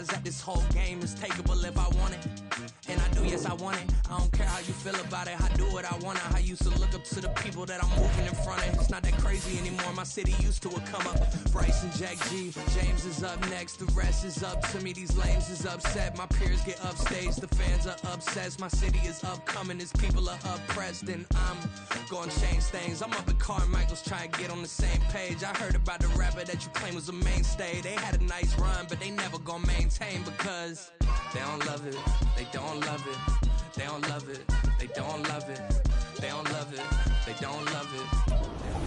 realize that this whole game is takeable if I want it. And I do, yes, I want it. I don't care how you feel about it. I do what I want it. I used to look up to the people that I'm moving in front of. It's not that crazy anymore. My city used to it come up. Bryce and Jack G. James is up next. The rest is up to me. These lames is upset. My peers get upstage. The fans are obsessed. My city is upcoming. These people are oppressed. And I'm gonna change things. I'm up at Carmichael's trying to get on the same page. I heard about the rapper that you claim was a mainstay. They had a nice run, but they never gonna maintain because they don't love it. They don't love it. They don't love it. They don't love it. They don't love it. They don't love it.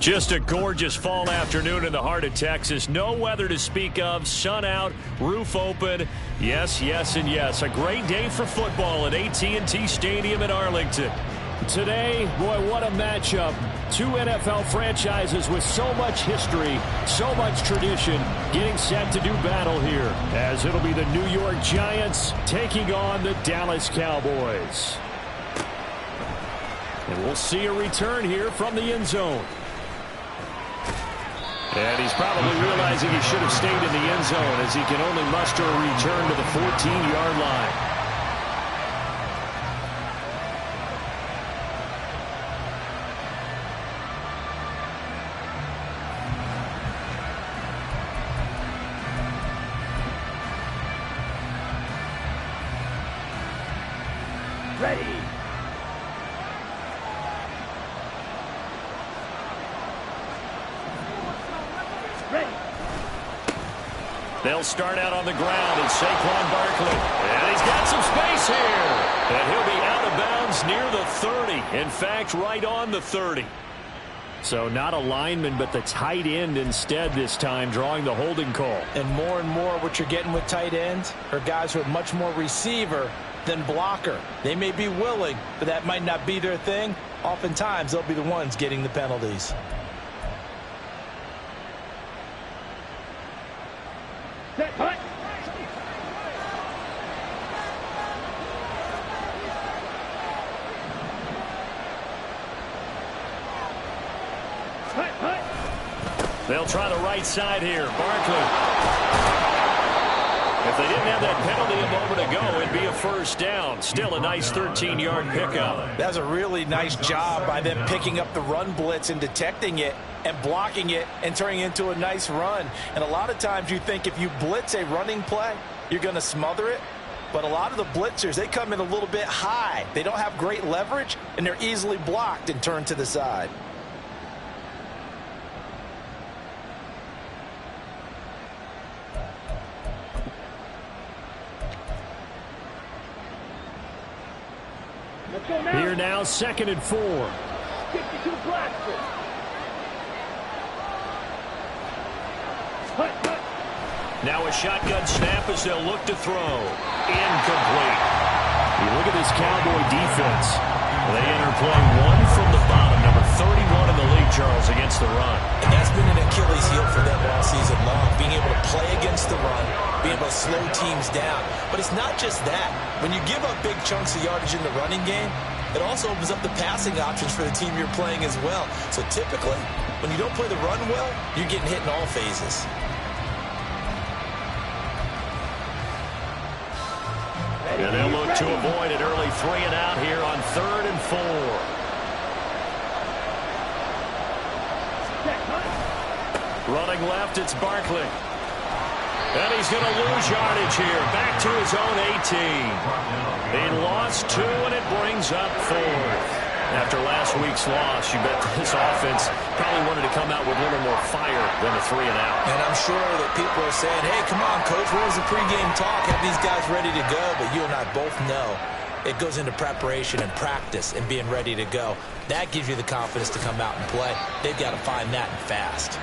Just a gorgeous fall afternoon in the heart of Texas. No weather to speak of. Sun out, roof open. Yes, yes, and yes. A great day for football at AT&T Stadium in Arlington. Today, boy, what a matchup. Two NFL franchises with so much history, so much tradition, getting set to do battle here, as it'll be the New York Giants taking on the Dallas Cowboys. And we'll see a return here from the end zone. And he's probably realizing he should have stayed in the end zone as he can only muster a return to the 14-yard line. They'll start out on the ground, and Saquon Barkley. And he's got some space here. And he'll be out of bounds near the 30. In fact, right on the 30. So not a lineman, but the tight end instead this time, drawing the holding call. And more what you're getting with tight ends are guys who are much more receiver than blocker. They may be willing, but that might not be their thing. Oftentimes, they'll be the ones getting the penalties. They'll try the right side here. Barkley. If they didn't have that penalty a moment ago, it'd be a first down. Still a nice 13-yard pickup. That's a really nice job by them picking up the run blitz and detecting it and blocking it and turning it into a nice run. And a lot of times you think if you blitz a running play, you're going to smother it. But a lot of the blitzers, they come in a little bit high. They don't have great leverage, and they're easily blocked and turned to the side. Here now, 2nd and 4. Now a shotgun snap as they'll look to throw. Incomplete. You look at this Cowboy defense. They enter play one from the bottom, number 31 in the league, Charles, against the run. And that's been an Achilles heel for them all season long, being able to play against the run, being able to slow teams down. But it's not just that. When you give up big chunks of yardage in the running game, it also opens up the passing options for the team you're playing as well. So typically, when you don't play the run well, you're getting hit in all phases. And they'll look to avoid an early 3 and out here on 3rd and 4. Running left, it's Barkley. And he's going to lose yardage here. Back to his own 18. He lost 2, and it brings up 4th. After last week's loss, you bet this offense probably wanted to come out with a little more fire than a 3 and out. And I'm sure that people are saying, hey, come on, Coach, what was the pregame talk? Have these guys ready to go? But you and I both know it goes into preparation and practice and being ready to go. That gives you the confidence to come out and play. They've got to find that and fast.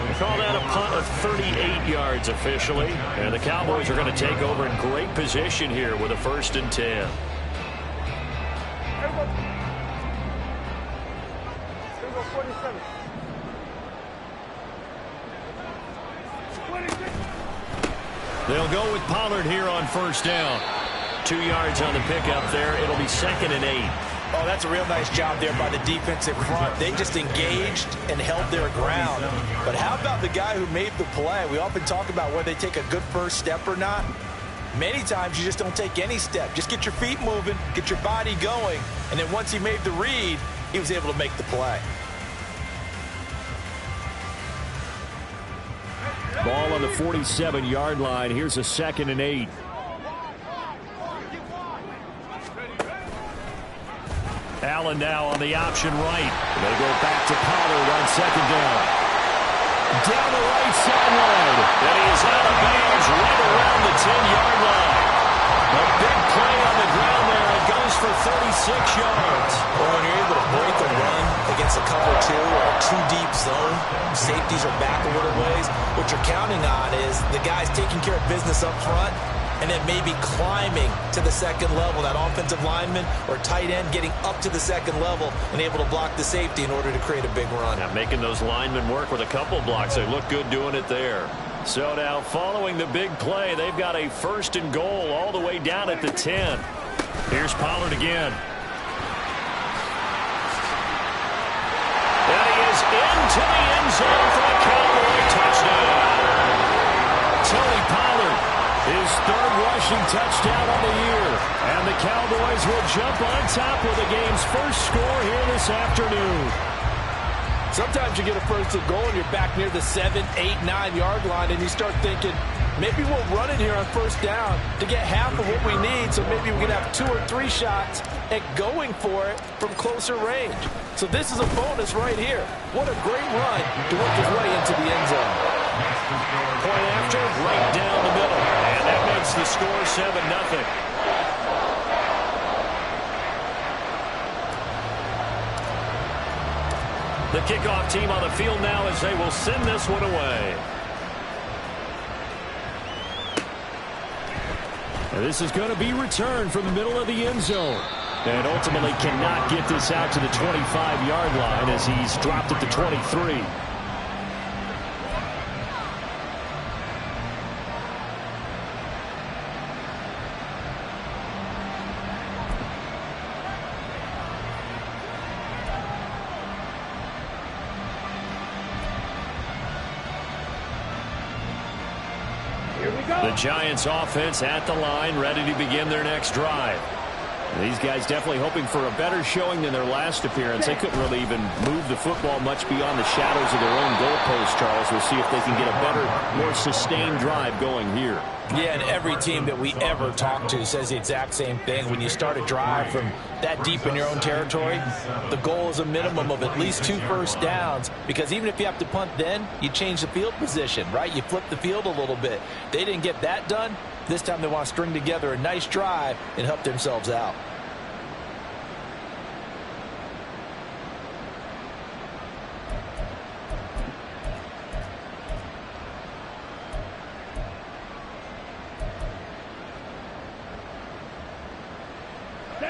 We call that a punt of 38 yards officially. And the Cowboys are going to take over in great position here with a 1st and 10. They'll go with Pollard here on 1st down. 2 yards on the pickup there. It'll be 2nd and 8. Oh, that's a real nice job there by the defensive front. They just engaged and held their ground. But how about the guy who made the play? We often talk about whether they take a good first step or not. Many times you just don't take any step. Just get your feet moving, get your body going, and then once he made the read, he was able to make the play. Ball on the 47-yard line. Here's a 2nd and 8. Allen now on the option right. They go back to Pollard on 2nd down. Down the right sideline. And he is out of bounds right around the 10-yard line. A big play on the ground there. It goes for 36 yards. Well, when you're able to break a run against a cover 2 or a 2-deep zone, safeties are back a little ways. What you're counting on is the guys taking care of business up front and then maybe climbing to the 2nd level. That offensive lineman or tight end getting up to the 2nd level and able to block the safety in order to create a big run. Now making those linemen work with a couple blocks. They look good doing it there. So now following the big play, they've got a 1st and goal all the way down at the 10. Here's Pollard again. And he is into the end zone for a Cowboy touchdown. Tony Pollard, his 3rd rushing touchdown on the year. And the Cowboys will jump on top with the game's first score here this afternoon. Sometimes you get a 1st and goal and you're back near the 7, 8, 9-yard line and you start thinking, maybe we'll run it here on 1st down to get half of what we need, so maybe we can have 2 or 3 shots at going for it from closer range. So this is a bonus right here. What a great run to work his way into the end zone. Point after, right down the middle. And that makes the score 7-0. The kickoff team on the field now as they will send this one away. And this is going to be returned from the middle of the end zone. And ultimately cannot get this out to the 25-yard line as he's dropped at the 23. The Giants offense at the line, ready to begin their next drive. These guys definitely hoping for a better showing than their last appearance. They couldn't really even move the football much beyond the shadows of their own goalpost, Charles. We'll see if they can get a better, more sustained drive going here. Yeah, and every team that we ever talk to says the exact same thing. When you start a drive from that deep in your own territory, the goal is a minimum of at least 2 first downs, because even if you have to punt then, you change the field position, right? You flip the field a little bit. They didn't get that done. This time they want to string together a nice drive and help themselves out.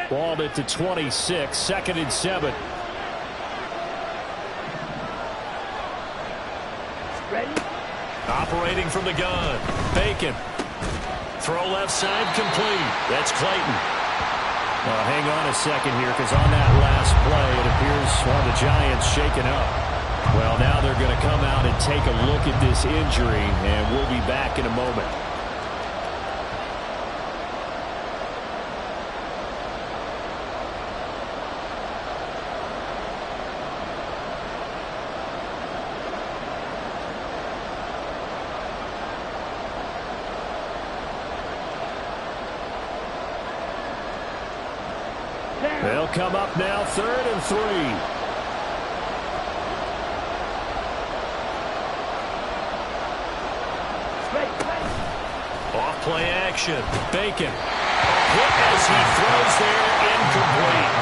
Ball at the 26, 2nd and 7. Ready? Operating from the gun. Bacon. Throw left side complete. That's Clayton. Well, hang on a second here, because on that last play, it appears one of the Giants shaken up. Well, now they're going to come out and take a look at this injury, and we'll be back in a moment. They'll come up now, 3rd and 3. Off play action. Bacon. Hit as he throws there, incomplete.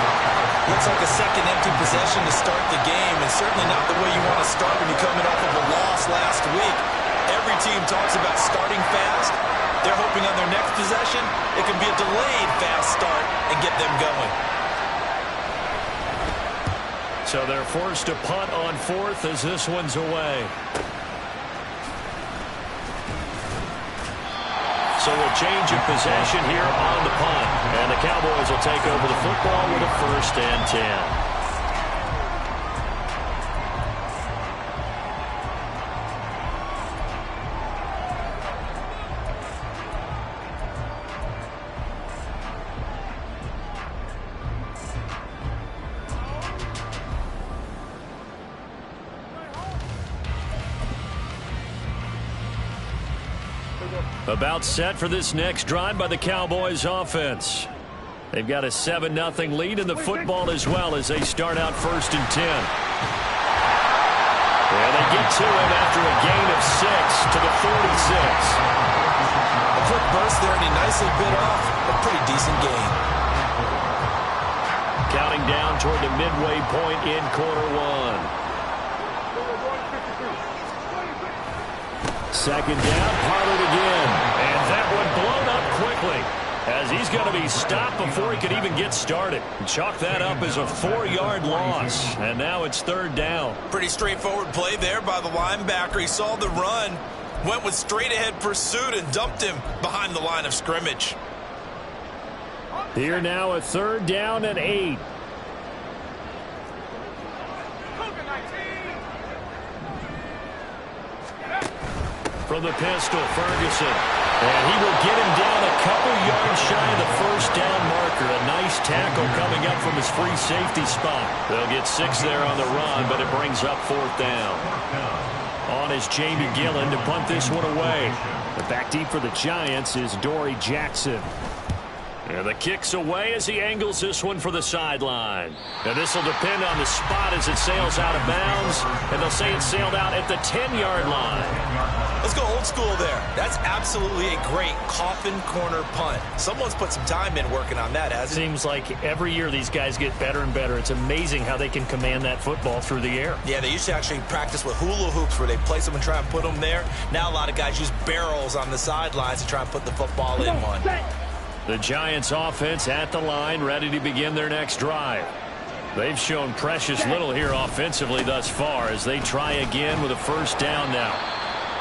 Looks like a second empty possession to start the game, and certainly not the way you want to start when you're coming off of a loss last week. Every team talks about starting fast. They're hoping on their next possession, it can be a delayed fast start and get them going. So they're forced to punt on 4th as this one's away. So a change of possession here on the punt. And the Cowboys will take over the football with a 1st and 10. About set for this next drive by the Cowboys offense. They've got a 7-0 lead in the football as well as they start out 1st and 10. Yeah, they get to him after a gain of 6 to the 46. A quick burst there, and he nicely bit off a pretty decent gain. Counting down toward the midway point in quarter 1. 2nd down, Pollard again. And that one blown up quickly, as he's going to be stopped before he could even get started. Chalk that up as a 4-yard loss, and now it's 3rd down. Pretty straightforward play there by the linebacker. He saw the run, went with straight-ahead pursuit, and dumped him behind the line of scrimmage. Here now a 3rd down and 8. From the pistol, Ferguson. And he will get him down a couple yards shy of the 1st down marker. A nice tackle coming up from his free safety spot. They'll get 6 there on the run, but it brings up 4th down. On is Jamie Gillen to punt this one away. The back deep for the Giants is Dory Jackson. And the kick's away as he angles this one for the sideline. And this will depend on the spot as it sails out of bounds. And they'll say it sailed out at the 10-yard line. Let's go old school there. That's absolutely a great coffin corner punt. Someone's put some time in working on that, hasn't it? Seems like every year these guys get better and better. It's amazing how they can command that football through the air. Yeah, they used to actually practice with hula hoops where they place them and try and put them there. Now a lot of guys use barrels on the sidelines to try and put the football in one. The Giants offense at the line, ready to begin their next drive. They've shown precious little here offensively thus far as they try again with a 1st down now.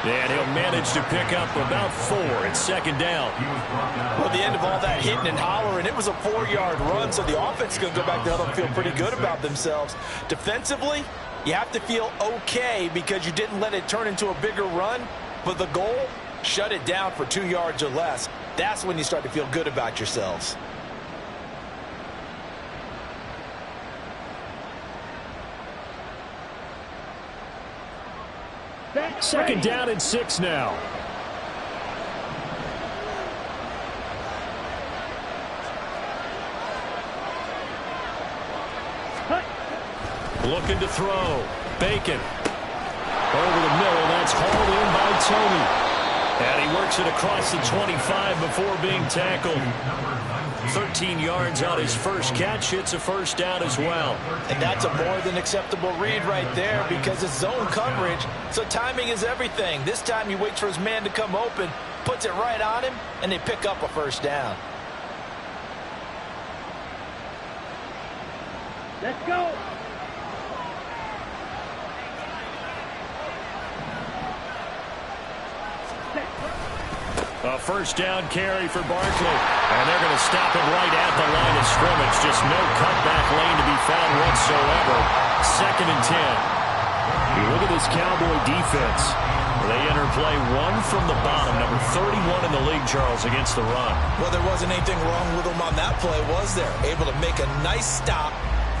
And he'll manage to pick up about 4 at 2nd down. Well, the end of all that hitting and hollering, it was a 4-yard run, so the offense is going to go back there and feel pretty good about themselves. Defensively, you have to feel okay because you didn't let it turn into a bigger run, but the goal, shut it down for 2 yards or less. That's when you start to feel good about yourselves. Second down and 6 now. Looking to throw. Bacon. Over the middle. That's hauled in by Tony. And he works it across the 25 before being tackled. 13 yards on his first catch. It's a 1st down as well. And that's a more than acceptable read right there because it's zone coverage, so timing is everything. This time he waits for his man to come open, puts it right on him, and they pick up a 1st down. Let's go. A 1st down carry for Barkley. And they're going to stop him right at the line of scrimmage. Just no cutback lane to be found whatsoever. 2nd and 10. You look at this Cowboy defense. They enter play 1 from the bottom. Number 31 in the league, Charles, against the run. Well, there wasn't anything wrong with them on that play, was there? Able to make a nice stop.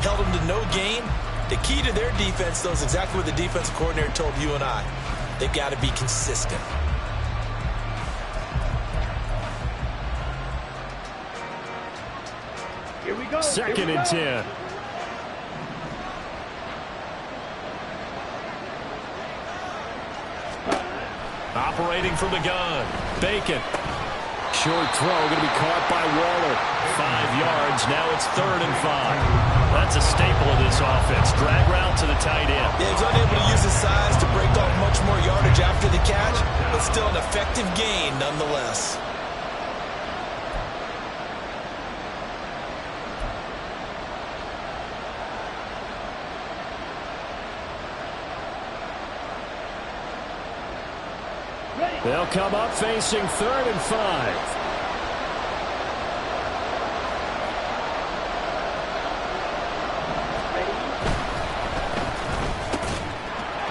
Held them to no gain. The key to their defense, though, is exactly what the defensive coordinator told you and I. They've got to be consistent. Here we go. 2nd and 10. Operating from the gun. Bacon. Short throw going to be caught by Waller. 5 yards. Now it's 3rd and 5. That's a staple of this offense. Drag route to the tight end. Yeah, he's unable to use his size to break off much more yardage after the catch, but still an effective gain nonetheless. They'll come up facing 3rd and 5.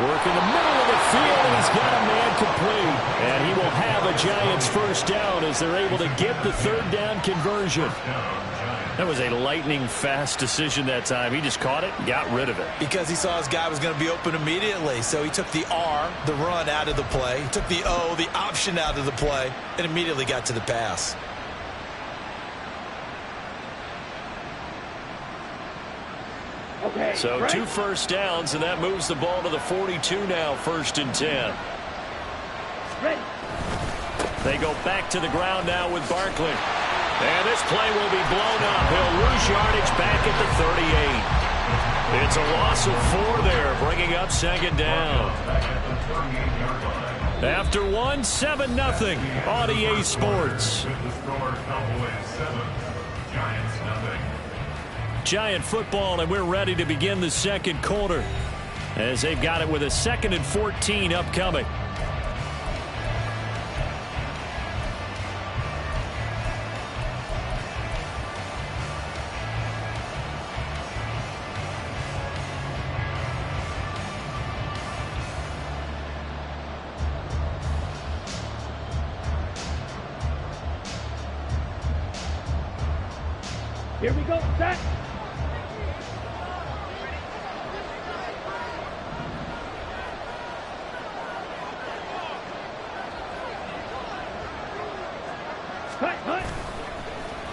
Work in the middle of the field, and he's got a man complete. And he will have a Giants 1st down as they're able to get the 3rd down conversion. That was a lightning-fast decision that time. He just caught it and got rid of it. Because he saw his guy was going to be open immediately. So he took the R, the run, out of the play. He took the O, the option, out of the play, and immediately got to the pass. So 2 first downs, and that moves the ball to the 42 now, 1st and 10. They go back to the ground now with Barkley. And this play will be blown up. He'll lose yardage back at the 38. It's a loss of 4 there, bringing up 2nd down. After 1, 7-0 on EA Sports. Giant football, and we're ready to begin the 2nd quarter as they've got it with a 2nd and 14 upcoming. Here we go, set.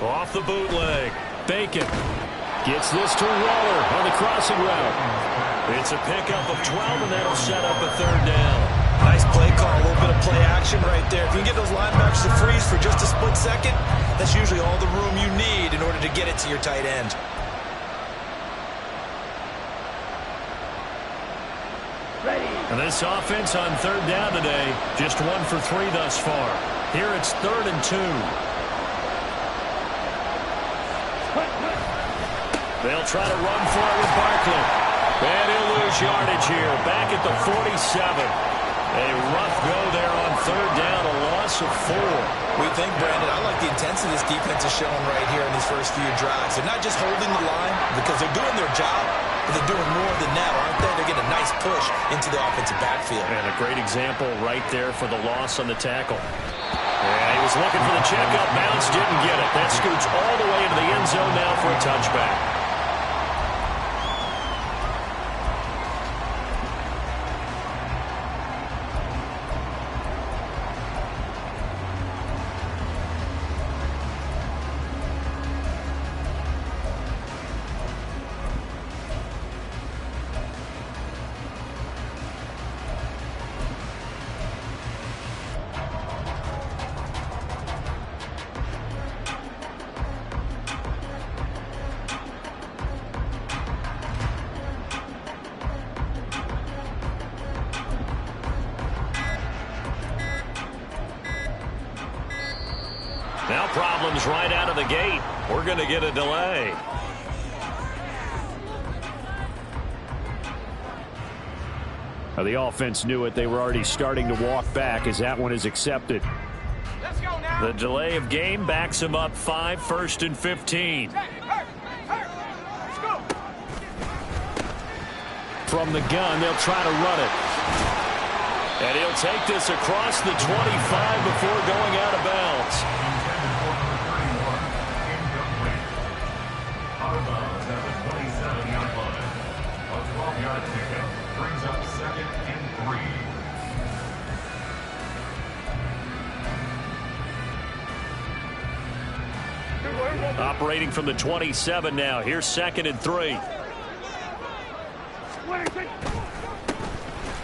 Off the bootleg. Bacon gets this to Waller on the crossing route. It's a pickup of 12, and that'll set up a 3rd down. Nice play call, a little bit of play action right there. If you can get those linebackers to freeze for just a split second, that's usually all the room you need in order to get it to your tight end. And this offense on 3rd down today, just 1 for 3 thus far. Here it's 3rd and 2. They'll try to run for it with Barkley. And he'll lose yardage here. Back at the 47. A rough go there on 3rd down, a loss of 4. We think, Brandon, I like the intensity this defense is showing right here in these first few drives. They're not just holding the line because they're doing their job, but they're doing more than that, aren't they? They're getting a nice push into the offensive backfield. And a great example right there for the loss on the tackle. Yeah, he was looking for the checkup bounce, didn't get it. That scoots all the way into the end zone now for a touchback. Now problems right out of the gate. We're going to get a delay. Now the offense knew it. They were already starting to walk back as that one is accepted. Let's go now. The delay of game backs them up 5, 1st and 15. Let's go. From the gun, they'll try to run it. And he'll take this across the 25 before going out of bounds. Operating from the 27 now. Here's 2nd and 3.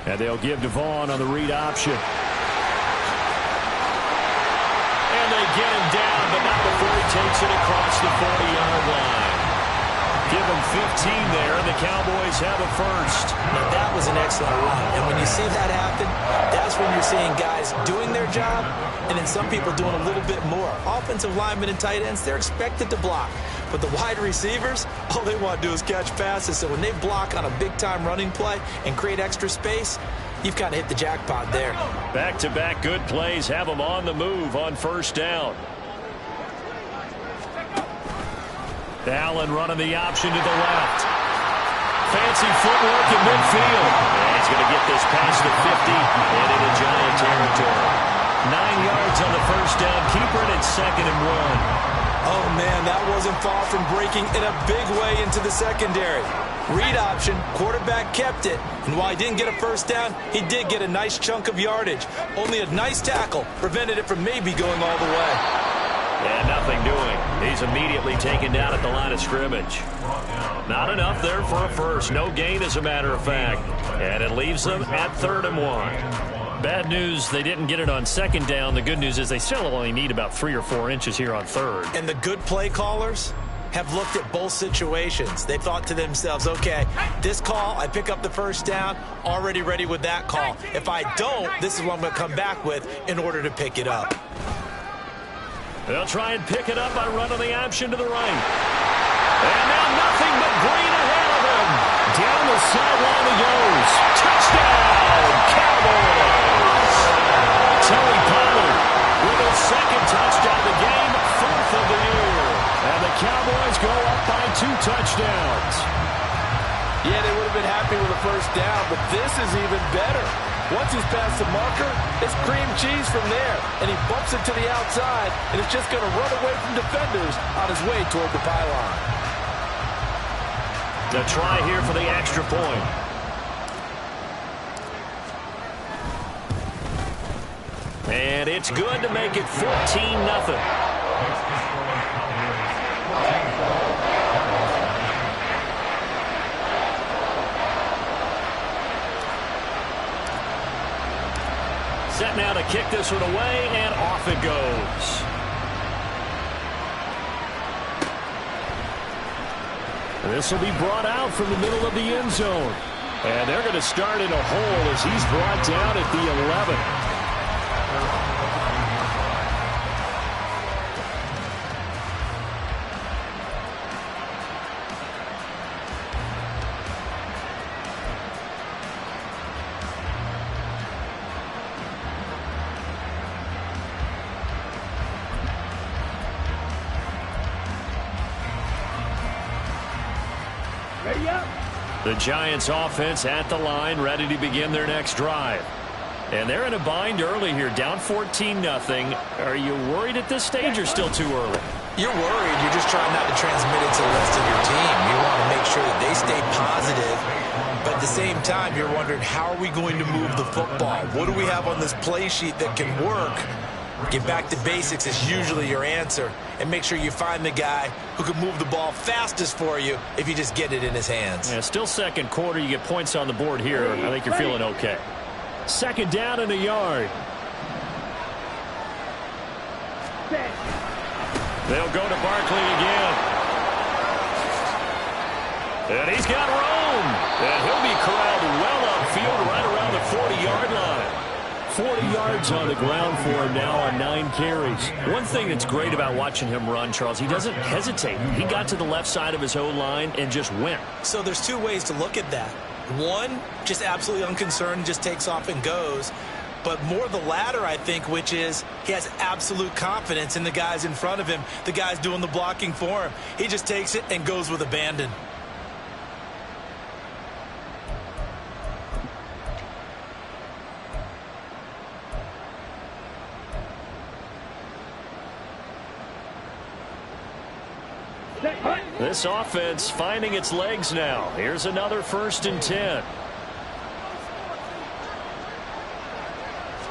And they'll give Devon on the read option. And they get him down, but not before he takes it across the 40-yard line. Give him 15 there, and the Cowboys have a first. Now, that was an excellent run. And when you see that happen, that's when you're seeing guys doing their job and then some people doing a little bit more. Offensive linemen and tight ends, they're expected to block. But the wide receivers, all they want to do is catch passes. So when they block on a big-time running play and create extra space, you've kind of hit the jackpot there. Back-to-back good plays have them on the move on 1st down. Allen running the option to the left. Fancy footwork in midfield. And he's going to get this past the 50 and into Giant territory. 9 yards on the 1st down. Keeper it at 2nd and 1. Oh, man, that wasn't far from breaking in a big way into the secondary. Read option, quarterback kept it, and while he didn't get a first down, he did get a nice chunk of yardage. Only a nice tackle prevented it from maybe going all the way. And nothing doing. He's immediately taken down at the line of scrimmage. Not enough there for a first. No gain, as a matter of fact. And it leaves them at 3rd and 1. Bad news, they didn't get it on 2nd down. The good news is they still only need about 3 or 4 inches here on 3rd. And the good play callers have looked at both situations. They thought to themselves, okay, this call, I pick up the first down, already ready with that call. If I don't, this is what I'm going to come back with in order to pick it up. They'll try and pick it up by running the option to the right. And now nothing but green ahead of him. Down the sideline he goes. Touchdown, Cowboys! Tony Pollard with his 2nd touchdown of the game, 4th of the year. And the Cowboys go up by 2 touchdowns. Yeah, they would have been happy with a first down, but this is even better. Once he's past the marker, it's cream cheese from there. And he bumps it to the outside, and it's just going to run away from defenders on his way toward the pylon. The try here for the extra point. And it's good to make it 14-0. Set now to kick this one away, and off it goes. This will be brought out from the middle of the end zone. And they're going to start in a hole as he's brought down at the 11. The Giants offense at the line, ready to begin their next drive. And they're in a bind early here, down 14-0. Are you worried at this stage or still too early? You're worried. You're just trying not to transmit it to the rest of your team. You want to make sure that they stay positive. But at the same time, you're wondering, how are we going to move the football? What do we have on this play sheet that can work? Get back to basics is usually your answer. And make sure you find the guy who can move the ball fastest for you if you just get it in his hands. Yeah, still 2nd quarter. You get points on the board here. I think you're feeling okay. 2nd down and a yard. They'll go to Barkley again. And he's got room. And he'll be corralled well upfield right around the 40-yard line. 40 yards on the ground for him now on 9 carries. One thing that's great about watching him run, Charles, he doesn't hesitate. He got to the left side of his own line and just went. So there's 2 ways to look at that. One, just absolutely unconcerned, just takes off and goes. But more the latter, I think, which is he has absolute confidence in the guys in front of him, the guys doing the blocking for him. He just takes it and goes with abandon. This offense finding its legs now. Here's another 1st and 10.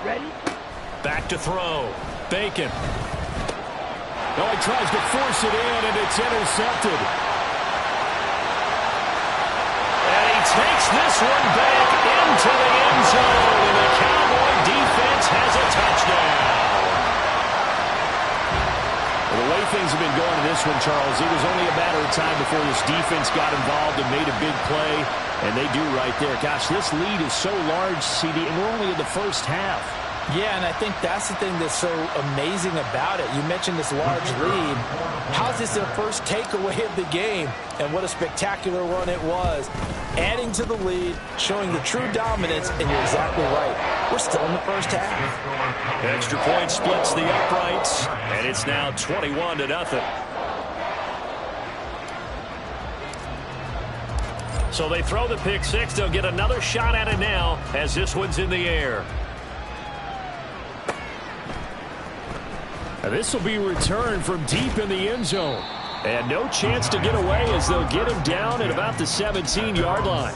Ready? Back to throw. Bacon. Oh, he tries to force it in, and it's intercepted. And he takes this one back into the end zone, and the Cowboy defense has a touchdown. Well, the way things have been going in this one, Charles, it was only a matter of time before this defense got involved and made a big play, and they do right there. Gosh, this lead is so large, CD, and we're only in the first half. Yeah, and I think that's the thing that's so amazing about it. You mentioned this large lead. How's this their first takeaway of the game? And what a spectacular run it was. Adding to the lead, showing the true dominance, and you're exactly right. We're still in the first half. Extra point splits the uprights, and it's now 21-0. So they throw the pick six. They'll get another shot at it now as this one's in the air. This will be returned from deep in the end zone. And no chance to get away as they'll get him down at about the 17-yard line.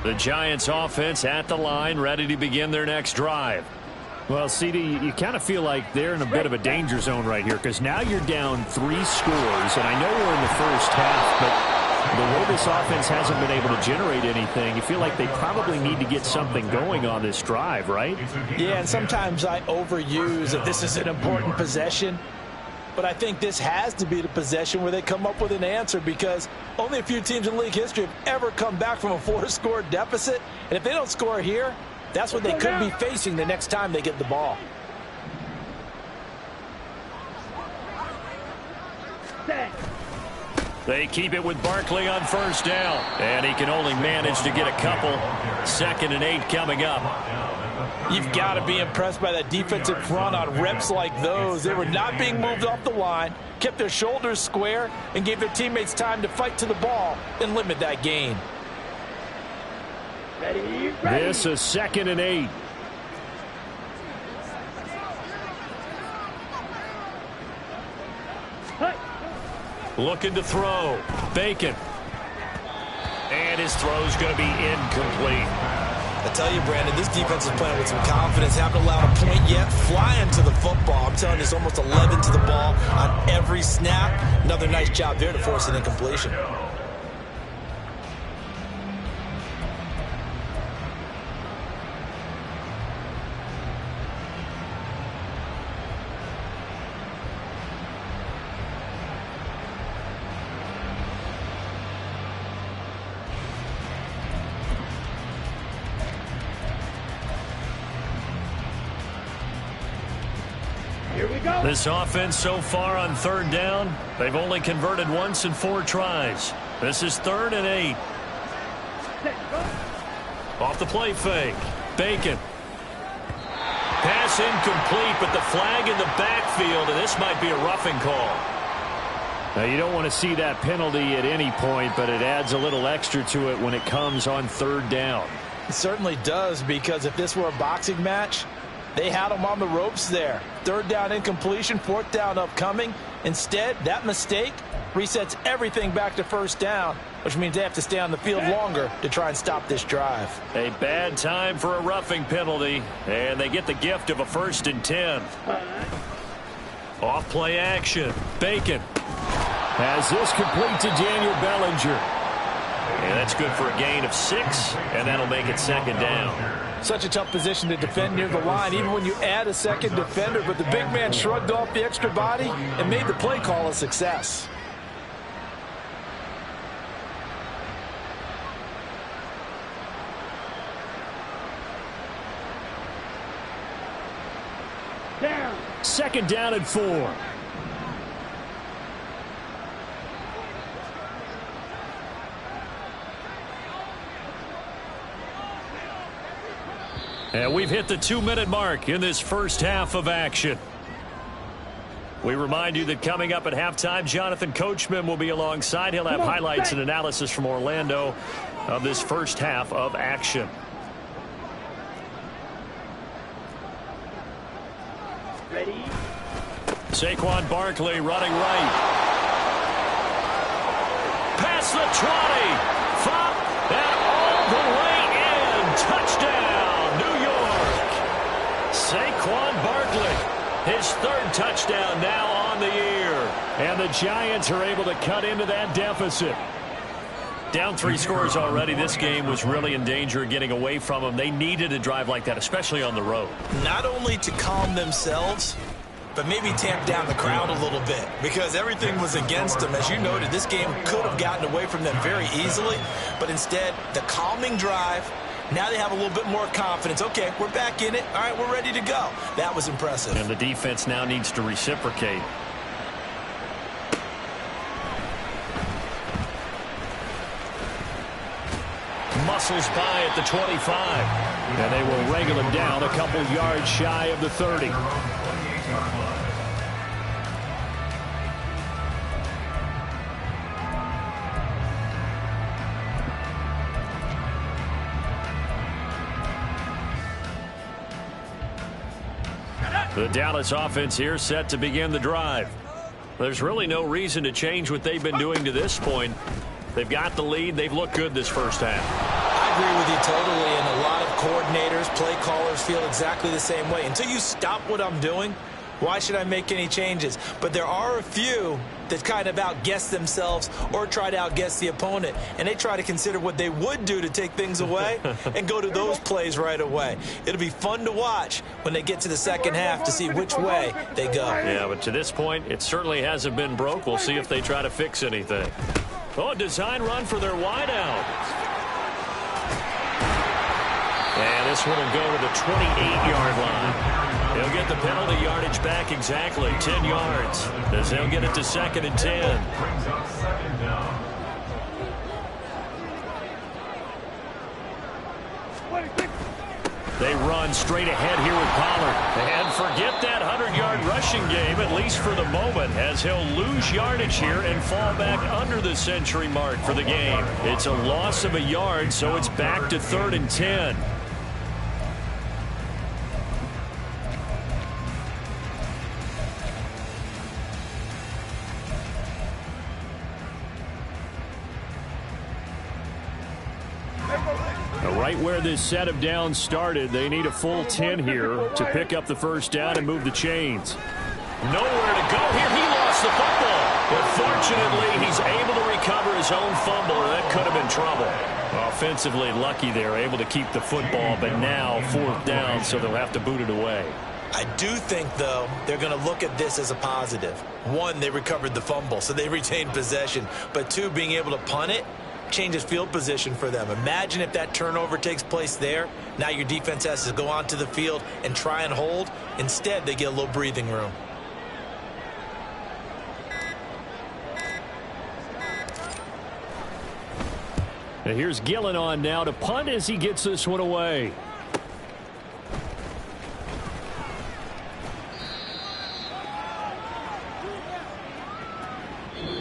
The Giants offense at the line, ready to begin their next drive. Well, CD, you kind of feel like they're in a bit of a danger zone right here because now you're down 3 scores, and I know we're in the first half, but the way this offense hasn't been able to generate anything, you feel like they probably need to get something going on this drive, right? Yeah, and sometimes I overuse that this is an important possession. But I think this has to be the possession where they come up with an answer because only a few teams in league history have ever come back from a 4-score deficit. And if they don't score here, that's what they could be facing the next time they get the ball. They keep it with Barkley on first down. And he can only manage to get a couple. 2nd and 8 coming up. You've got to be impressed by that defensive front on reps like those. They were not being moved off the line, kept their shoulders square, and gave their teammates time to fight to the ball and limit that gain. Ready. This is 2nd and 8. Looking to throw. Bacon. And his throw's going to be incomplete. I tell you, Brandon, this defense is playing with some confidence. Haven't allowed a point yet. Flying to the football. I'm telling you, it's almost 11 to the ball on every snap. Another nice job there to force an incompletion. This offense so far on 3rd down, they've only converted once in 4 tries. This is 3rd and 8. Off the play fake. Bacon. Pass incomplete, but the flag in the backfield, and this might be a roughing call. Now, you don't want to see that penalty at any point, but it adds a little extra to it when it comes on 3rd down. It certainly does, because if this were a boxing match, they had him on the ropes there. 3rd down incompletion, 4th down upcoming. Instead, that mistake resets everything back to 1st down, which means they have to stay on the field longer to try and stop this drive. A bad time for a roughing penalty, and they get the gift of a 1st and 10. Off play action. Bacon has this complete to Daniel Bellinger. And that's good for a gain of 6, and that'll make it 2nd down. Such a tough position to defend near the line, even when you add a second defender, but the big man shrugged off the extra body and made the play call a success. Down. 2nd down and 4. And we've hit the 2-minute mark in this first half of action. We remind you that coming up at halftime, Jonathan Coachman will be alongside. He'll have highlights and analysis from Orlando of this first half of action. Ready. Saquon Barkley running right. Past the 20. Fop, and all the way in. Touchdown, New York. Saquon Barkley, his 3rd touchdown now on the year. And the Giants are able to cut into that deficit. Down 3 scores already. This game was really in danger of getting away from them. They needed a drive like that, especially on the road. Not only to calm themselves, but maybe tamp down the crowd a little bit, because everything was against them. As you noted, this game could have gotten away from them very easily, but instead, the calming drive, now they have a little bit more confidence. Okay, we're back in it. All right, we're ready to go. That was impressive. And the defense now needs to reciprocate. hustles by at the 25. And they will wrangle him down a couple yards shy of the 30. The Dallas offense here set to begin the drive. There's really no reason to change what they've been doing to this point. They've got the lead. They've looked good this first half. I agree with you totally, and a lot of coordinators, play callers feel exactly the same way. Until you stop what I'm doing, why should I make any changes? But there are a few that kind of outguess themselves or try to outguess the opponent, and they try to consider what they would do to take things away and go to those plays right away. It'll be fun to watch when they get to the second half to see which way they go. Yeah, but to this point, it certainly hasn't been broke. We'll see if they try to fix anything. Oh, a design run for their wideout. And this one will go to the 28-yard line. He'll get the penalty yardage back exactly 10 yards as they'll get it to 2nd and 10. They run straight ahead here with Pollard. And forget that 100-yard rushing game, at least for the moment, as he'll lose yardage here and fall back under the century mark for the game. It's a loss of a yard, so it's back to 3rd and 10. Right where this set of downs started, they need a full 10 here to pick up the first down and move the chains. Nowhere to go here. He lost the football. But fortunately, he's able to recover his own fumble, or that could have been trouble. Offensively lucky there, able to keep the football, but now 4th down, so they'll have to boot it away. I do think, though, they're going to look at this as a positive. One, they recovered the fumble, so they retained possession. But two, being able to punt it changes field position for them. Imagine if that turnover takes place there. Now your defense has to go onto the field and try and hold. Instead, they get a little breathing room. And here's Gillen on now to punt as he gets this one away.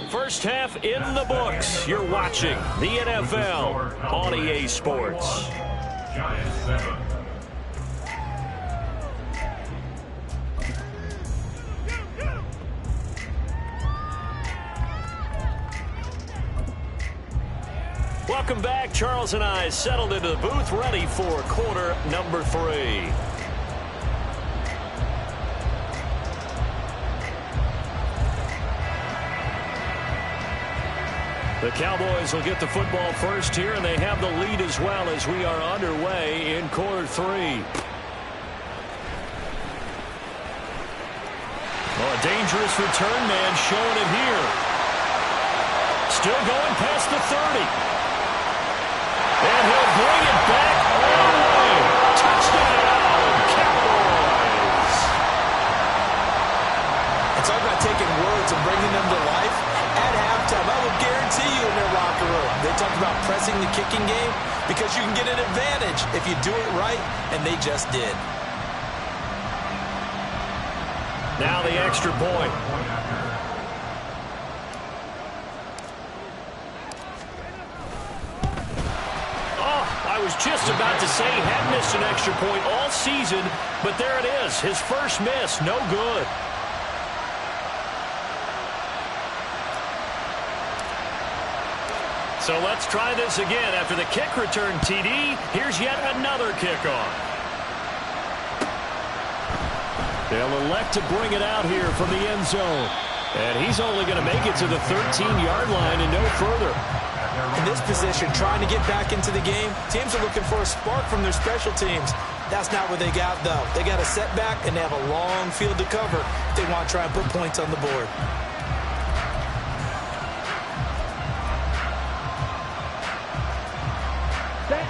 First half in the books. You're watching the NFL on EA Sports. Welcome back. Charles and I settled into the booth, ready for quarter number 3. The Cowboys will get the football first here, and they have the lead as well as we are underway in quarter 3. Oh, a dangerous return man showing it here. Still going past the 30. And he'll bring it back all the way. Touchdown, Cowboys. It's all about taking words and bringing them to life. At halftime, I would guarantee you in their locker room, they talk about pressing the kicking game because you can get an advantage if you do it right, and they just did. Now the extra point. Oh, I was just about to say he had missed an extra point all season, but there it is. His first miss, no good. So let's try this again. After the kick return TD, here's yet another kickoff. They'll elect to bring it out here from the end zone. And he's only going to make it to the 13-yard line and no further. In this position, trying to get back into the game, teams are looking for a spark from their special teams. That's not what they got, though. They got a setback, and they have a long field to cover if they want to try and put points on the board.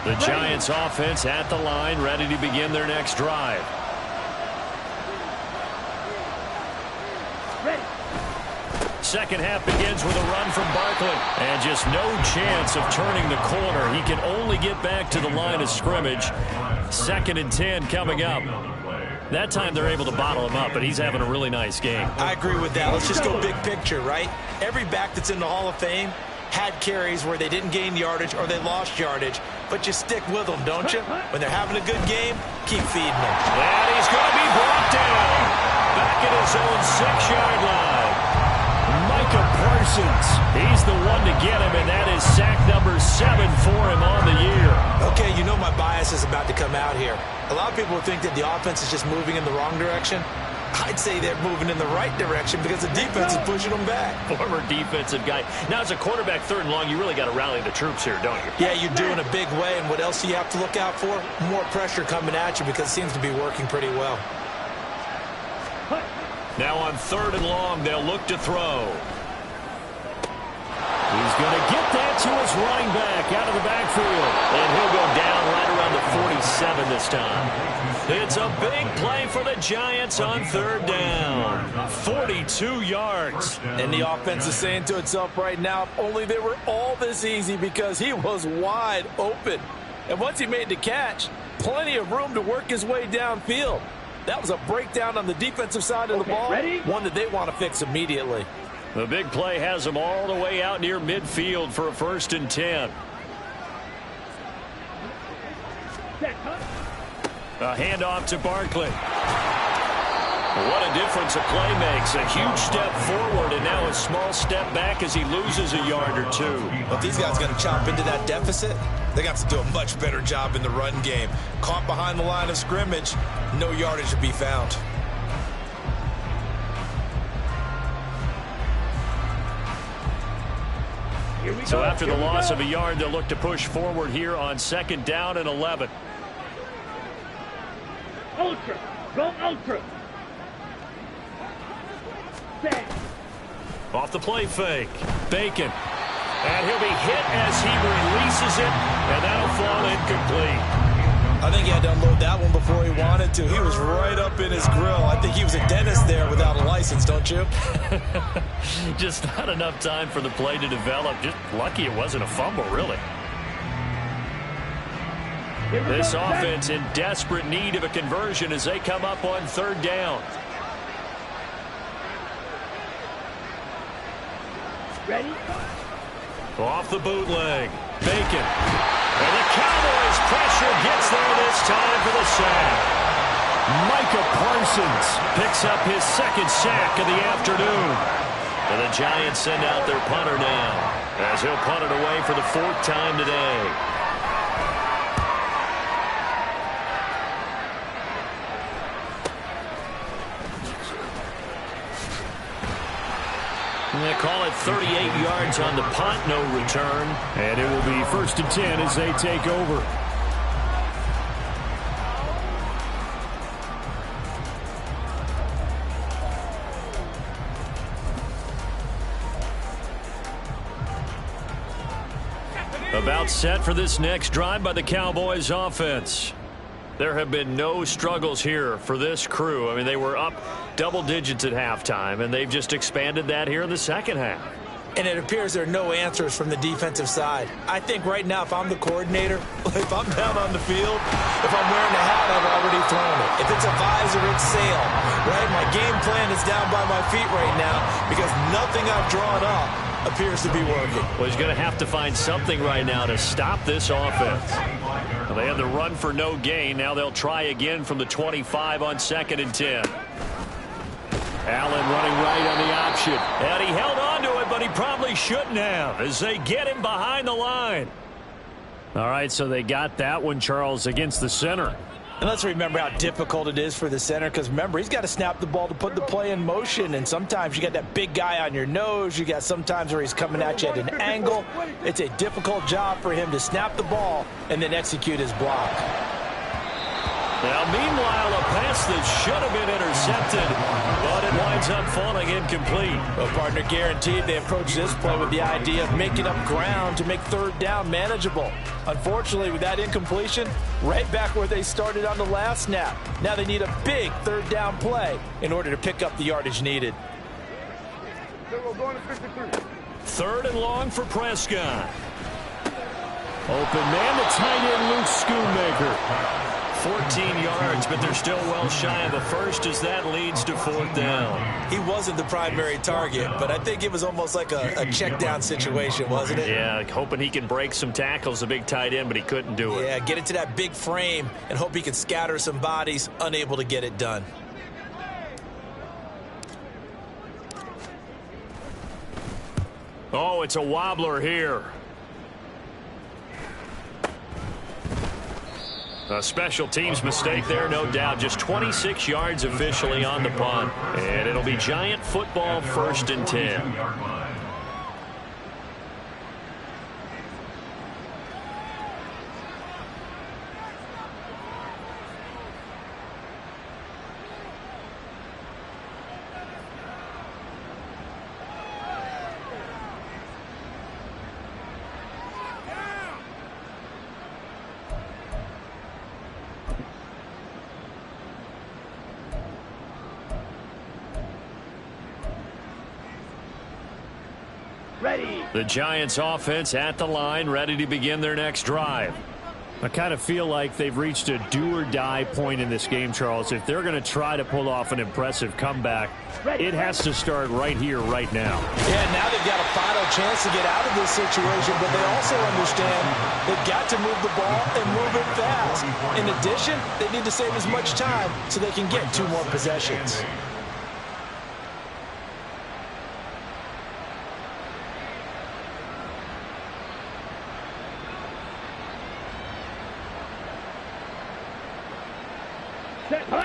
The Giants offense at the line, ready to begin their next drive. second half begins with a run from Barkley. And just no chance of turning the corner. He can only get back to the line of scrimmage. 2nd and 10 coming up. That time they're able to bottle him up, but he's having a really nice game. I agree with that. Let's just go big picture, right? Every back that's in the Hall of Fame had carries where they didn't gain yardage or they lost yardage, but you stick with them, don't you? When they're having a good game, keep feeding them. And he's going to be brought down back at his own 6-yard line. Micah Parsons, he's the one to get him, and that is sack number 7 for him on the year. Okay, you know my bias is about to come out here. A lot of people think that the offense is just moving in the wrong direction. I'd say they're moving in the right direction because the defense is pushing them back. Former defensive guy. Now, as a quarterback, 3rd and long, you really got to rally the troops here, don't you? Yeah, you're doing a big way, and what else do you have to look out for? More pressure coming at you because it seems to be working pretty well. Now on 3rd and long, they'll look to throw. He's going to get that to his running back out of the backfield. And he'll go down right around the 47 this time. It's a big play for the Giants on 3rd down. 42 yards. And the offense is saying to itself right now, if only they were all this easy, because he was wide open. And once he made the catch, plenty of room to work his way downfield. That was a breakdown on the defensive side of the ball, one that they want to fix immediately. The big play has them all the way out near midfield for a 1st and 10. A handoff to Barkley. What a difference a play makes. A huge step forward and now a small step back as he loses a yard or 2. Well, if these guys are going to chop into that deficit, they got to do a much better job in the run game. Caught behind the line of scrimmage, no yardage to be found. So after the loss of a yard, they'll look to push forward here on 2nd down and 11. Ultra. Go ultra. Set. Off the play fake. Bacon. And he'll be hit as he releases it, and that'll fall incomplete. I think he had to unload that one before he wanted to. He was right up in his grill. I think he was a dentist there without a license, don't you? Just not enough time for the play to develop. Just lucky it wasn't a fumble, really. This offense in desperate need of a conversion as they come up on 3rd down. Ready? Off the bootleg. Bacon. And the Cowboys pressure gets there this time for the sack. Micah Parsons picks up his 2nd sack of the afternoon. And the Giants send out their punter now as he'll punt it away for the 4th time today. And they call it 38 yards on the punt, no return. And it will be 1st and 10 as they take over. About set for this next drive by the Cowboys offense. There have been no struggles here for this crew. I mean, they were up double digits at halftime, and they've just expanded that here in the 2nd half. And it appears there are no answers from the defensive side. I think right now, if I'm the coordinator, if I'm down on the field, if I'm wearing a hat, I've already thrown it. If it's a visor, it's sail. Right? My game plan is down by my feet right now because nothing I've drawn up appears to be working. Well, he's going to have to find something right now to stop this offense. Well, they had the run for no gain. Now they'll try again from the 25 on 2nd and 10. Allen running right on the option. And he held on to it, but he probably shouldn't have as they get him behind the line. All right, so they got that one, Charles, against the center. And let's remember how difficult it is for the center, because remember, he's got to snap the ball to put the play in motion, and sometimes you got that big guy on your nose. You got sometimes where he's coming at you at an angle. It's a difficult job for him to snap the ball and then execute his block. Now, meanwhile, a pass that should have been intercepted, but it winds up falling incomplete. Well, partner, guaranteed they approach this play with the idea of making up ground to make 3rd down manageable. Unfortunately, with that incompletion, right back where they started on the last snap. Now they need a big 3rd down play in order to pick up the yardage needed. Third and long for Prescott. Open man, the tight end, Luke Schoonmaker. 14 yards, but they're still well shy of the first as that leads to fourth down. He wasn't the primary target, but I think it was almost like a check down situation, wasn't it? Yeah, hoping he can break some tackles, a big tight end, but he couldn't do it. Yeah, get into that big frame and hope he can scatter some bodies, unable to get it done. Oh, it's a wobbler here. A special teams mistake there, no doubt. Just 26 yards officially on the punt. And it'll be Giant football, 1st and 10. Ready. The Giants offense at the line, ready to begin their next drive. I kind of feel like they've reached a do-or-die point in this game, Charles. If they're going to try to pull off an impressive comeback, it has to start right here, right now. Yeah, now they've got a final chance to get out of this situation, but they also understand they've got to move the ball and move it fast. In addition, they need to save as much time so they can get 2 more possessions.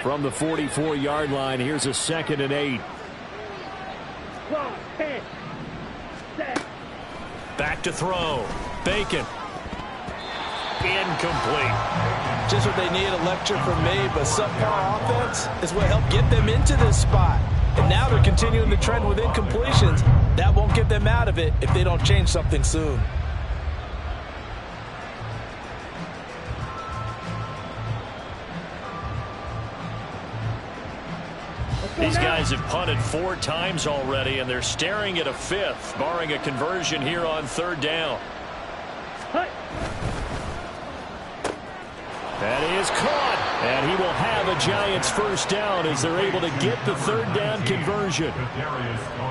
From the 44-yard line, here's a 2nd and 8. 10, set. Back to throw. Bacon. Incomplete. Just what they need, a lecture from me, but subpar offense is what helped get them into this spot. And now they're continuing the trend with incompletions. That won't get them out of it if they don't change something soon. These guys have punted 4 times already, and they're staring at a 5th, barring a conversion here on 3rd down. That is caught, and he will have a Giants 1st down as they're able to get the 3rd down conversion.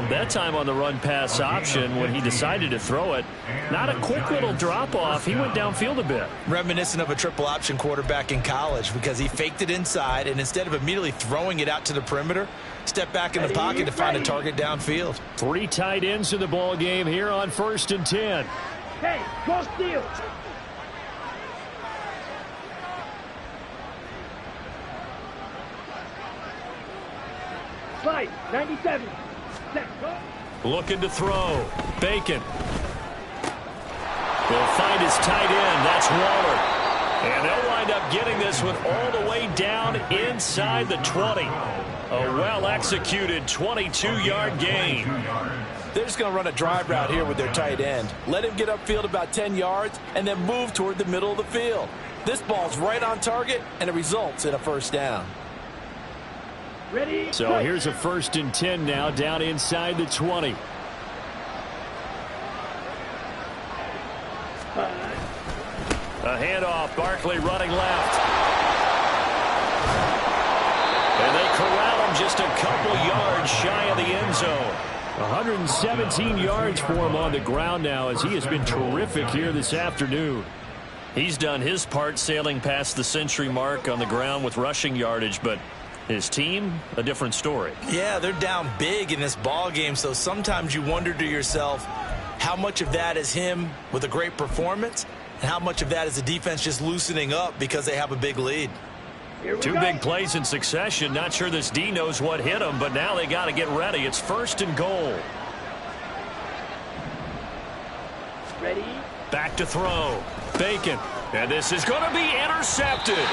That time on the run-pass option, when he decided to throw it, not a quick little drop-off. He went downfield a bit. Reminiscent of a triple option quarterback in college because he faked it inside, and instead of immediately throwing it out to the perimeter, stepped back in the pocket to find a target downfield. 3 tight ends in the ball game here on 1st and 10. Hey, cross field. Slide, 97. Set. Looking to throw. Bacon. They'll find his tight end. That's Waller. And they'll wind up getting this with all the way down inside the 20. A well-executed 22-yard gain. They're just going to run a drive route here with their tight end. Let him get upfield about 10 yards and then move toward the middle of the field. This ball's right on target, and it results in a 1st down. Ready. So here's a 1st and 10 now, down inside the 20. A handoff. Barkley running left. And they corral him just a couple yards shy of the end zone. 117 yards for him on the ground now as he has been terrific here this afternoon. He's done his part sailing past the century mark on the ground with rushing yardage, but his team, a different story. Yeah, they're down big in this ball game, so sometimes you wonder to yourself how much of that is him with a great performance and how much of that is the defense just loosening up because they have a big lead. 2 big plays in succession. Not sure this D knows what hit him, but now they got to get ready. It's 1st and goal. Ready. Back to throw. Bacon. And this is going to be intercepted.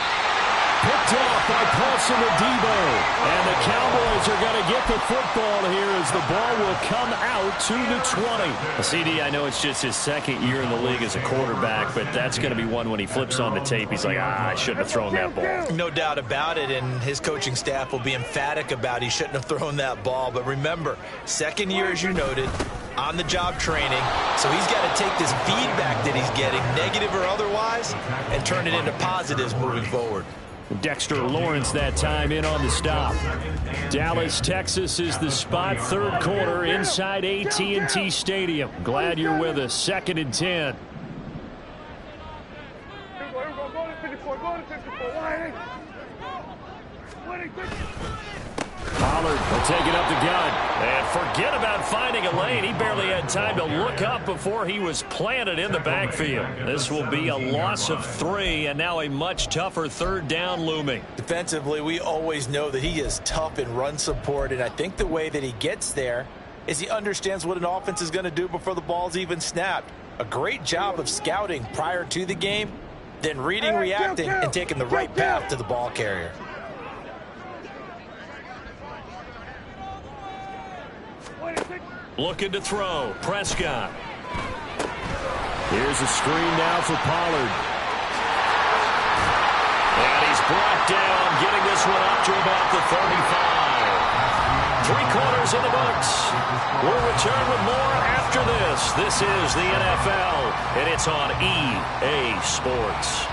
picked off by Paulson Adebo. And the Cowboys are going to get the football here as the ball will come out to the 20. CD, I know it's just his second year in the league as a quarterback, but that's going to be one when he flips on the tape. He's like, I shouldn't have thrown that ball. No doubt about it, and his coaching staff will be emphatic about he shouldn't have thrown that ball. But remember, second year, as you noted, on-the-job training, so he's got to take this feedback that he's getting, negative or otherwise, and turn it into positives moving forward. Dexter Lawrence that time in on the stop. Dallas, Texas is the spot, third quarter inside AT&T Stadium. Glad you're with us. 2nd and 10. Pollard will take it up the gut. And forget about finding a lane. He barely had time to look up before he was planted in the backfield. This will be a loss of 3, and now a much tougher third down looming. Defensively, we always know that he is tough in run support, and I think the way that he gets there is he understands what an offense is going to do before the ball's even snapped. A great job of scouting prior to the game, then reading, reacting, and taking the right path to the ball carrier. Looking to throw. Prescott. Here's a screen now for Pollard. And he's brought down, getting this one up to about the 35. 3 quarters in the books. We'll return with more after this. This is the NFL, and it's on EA Sports.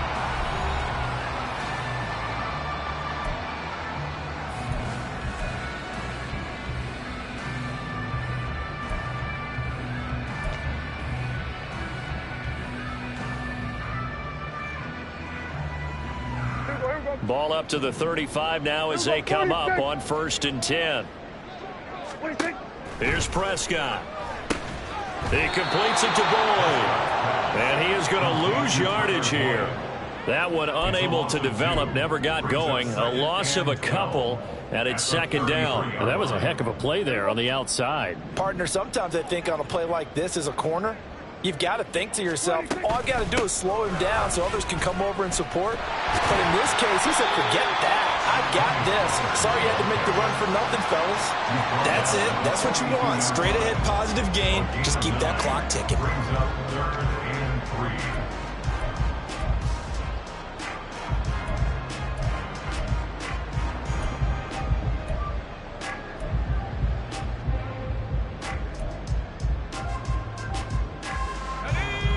Ball up to the 35 now as they come up on 1st and 10. Here's Prescott. He completes it to Boyd. And he is going to lose yardage here. That one unable to develop, never got going. A loss of a couple, and it's 2nd down. Well, that was a heck of a play there on the outside. Partner, sometimes I think on a play like this as a corner, you've got to think to yourself, all I've got to do is slow him down so others can come over and support. But in this case, he said, forget that. I got this. Sorry you had to make the run for nothing, fellas. That's it. That's what you want. Straight ahead, positive gain. Just keep that clock ticking.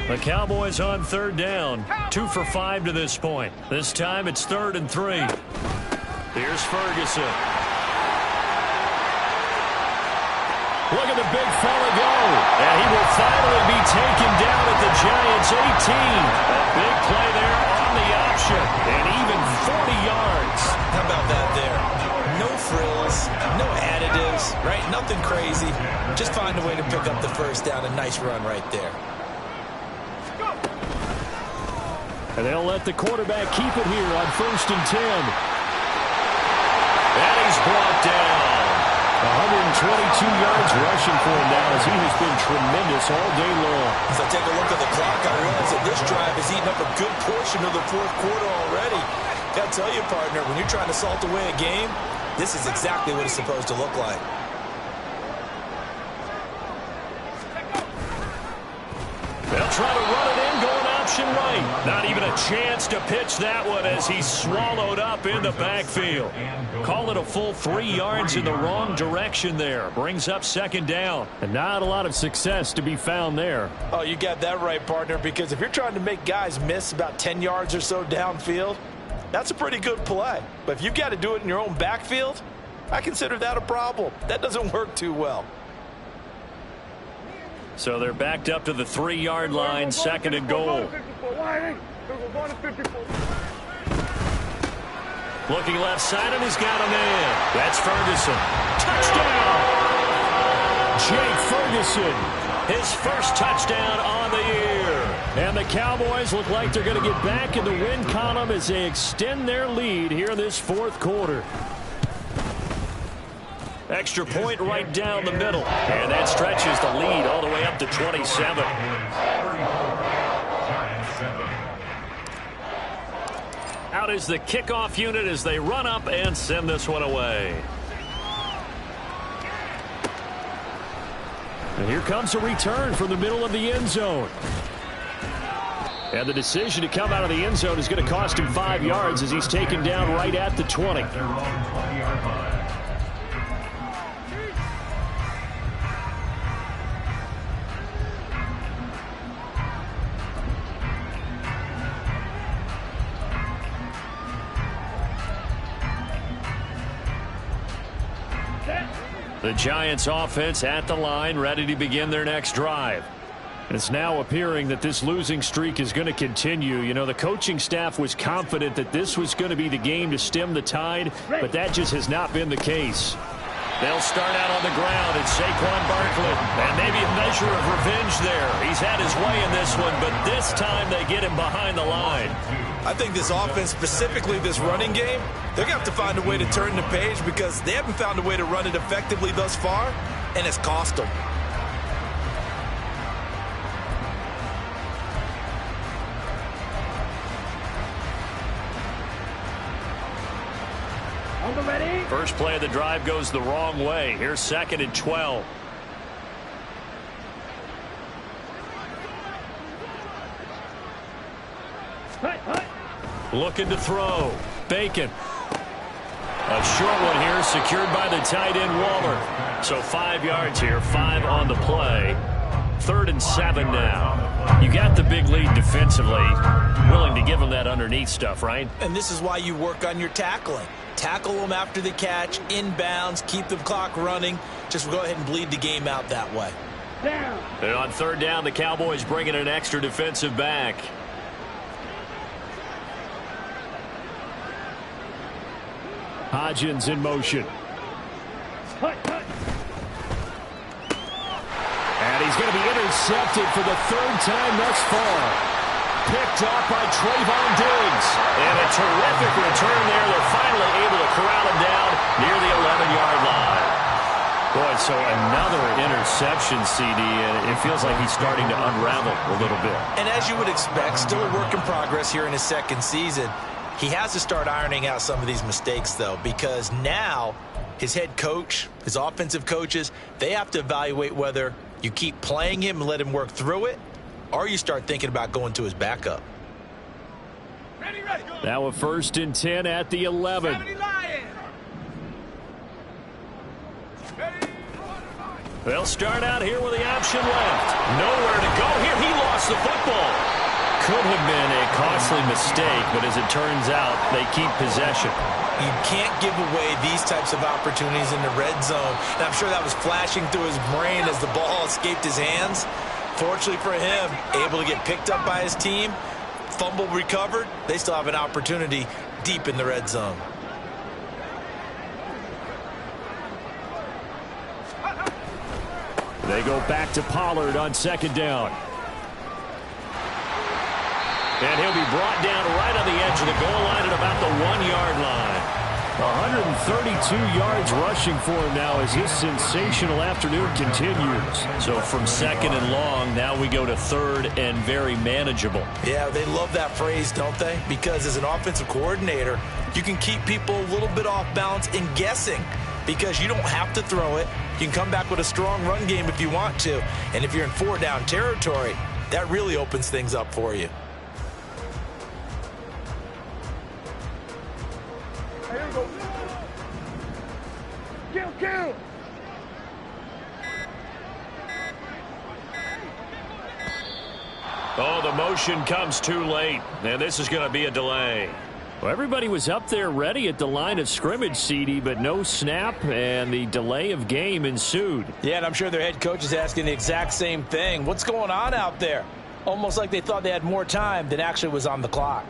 The Cowboys on 3rd down. 2 for 5 to this point. This time it's 3rd and 3. Here's Ferguson. Look at the big fella go. And he will finally be taken down at the Giants' 18. A big play there on the option. And even 40 yards. How about that there? No frills, no additives, right? Nothing crazy. Just find a way to pick up the first down. A nice run right there. And they'll let the quarterback keep it here on 1st and 10. And he's brought down. 122 yards rushing for him now as he has been tremendous all day long. As I take a look at the clock, I realize that this drive has eaten up a good portion of the 4th quarter already. Got to tell you, partner, when you're trying to salt away a game, this is exactly what it's supposed to look like. They'll try to run it in, going option right. Not even a chance to pitch that one as he's swallowed up in the backfield. Call it a full 3 yards in the wrong direction there. Brings up 2nd down. And not a lot of success to be found there. Oh, you got that right, partner, because if you're trying to make guys miss about 10 yards or so downfield, that's a pretty good play. But if you've got to do it in your own backfield, I consider that a problem. That doesn't work too well. So they're backed up to the 3-yard line, 2nd and goal. Looking left side, and he's got a man. That's Ferguson. Touchdown! Jake Ferguson, his first touchdown on the year. And the Cowboys look like they're going to get back in the win column as they extend their lead here in this 4th quarter. Extra point right down the middle. And that stretches the lead all the way up to 27. Out is the kickoff unit as they run up and send this one away. And here comes a return from the middle of the end zone. And the decision to come out of the end zone is going to cost him 5 yards as he's taken down right at the 20. The Giants offense at the line, ready to begin their next drive. It's now appearing that this losing streak is going to continue. You know, the coaching staff was confident that this was going to be the game to stem the tide, but that just has not been the case. They'll start out on the ground, and Saquon Barkley, and maybe a measure of revenge there. He's had his way in this one, but this time they get him behind the line. I think this offense, specifically this running game, they're going to have to find a way to turn the page because they haven't found a way to run it effectively thus far, and it's cost them. Ready? First play of the drive goes the wrong way. Here's 2nd and 12. Looking to throw. Bacon. A short one here, secured by the tight end Waller. So 5 yards here, 5 on the play. 3rd and 7 now. You got the big lead defensively. Willing to give them that underneath stuff, right? And this is why you work on your tackling. Tackle them after the catch, inbounds, keep the clock running. Just go ahead and bleed the game out that way. Down. And on 3rd down, the Cowboys bringing an extra defensive back. Hodgins in motion. Hut. And he's going to be intercepted for the 3rd time thus far. Picked off by Trayvon Diggs. And a terrific return there. They're finally able to corral him down near the 11-yard line. Boy, so another interception, CD, and it feels like he's starting to unravel a little bit. And as you would expect, still a work in progress here in his 2nd season. He has to start ironing out some of these mistakes, though, because now his head coach, his offensive coaches, they have to evaluate whether you keep playing him and let him work through it, or you start thinking about going to his backup. Ready. Now a 1st and 10 at the 11. They'll start out here with the option left. Nowhere to go here. He lost the football. Could have been a costly mistake, but as it turns out, they keep possession. You can't give away these types of opportunities in the red zone. And I'm sure that was flashing through his brain as the ball escaped his hands. Fortunately for him, able to get picked up by his team, fumble recovered. They still have an opportunity deep in the red zone. They go back to Pollard on 2nd down. And he'll be brought down right on the edge of the goal line at about the 1-yard line. 132 yards rushing for him now as his sensational afternoon continues. So from 2nd and long, now we go to 3rd and very manageable. Yeah, they love that phrase, don't they? Because as an offensive coordinator, you can keep people a little bit off balance in guessing because you don't have to throw it. You can come back with a strong run game if you want to. And if you're in 4-down territory, that really opens things up for you. Here we go. Kill. Oh, the motion comes too late. And this is going to be a delay. Well, everybody was up there ready at the line of scrimmage, CD, but no snap, and the delay of game ensued. Yeah, and I'm sure their head coach is asking the exact same thing. What's going on out there? Almost like they thought they had more time than actually was on the clock.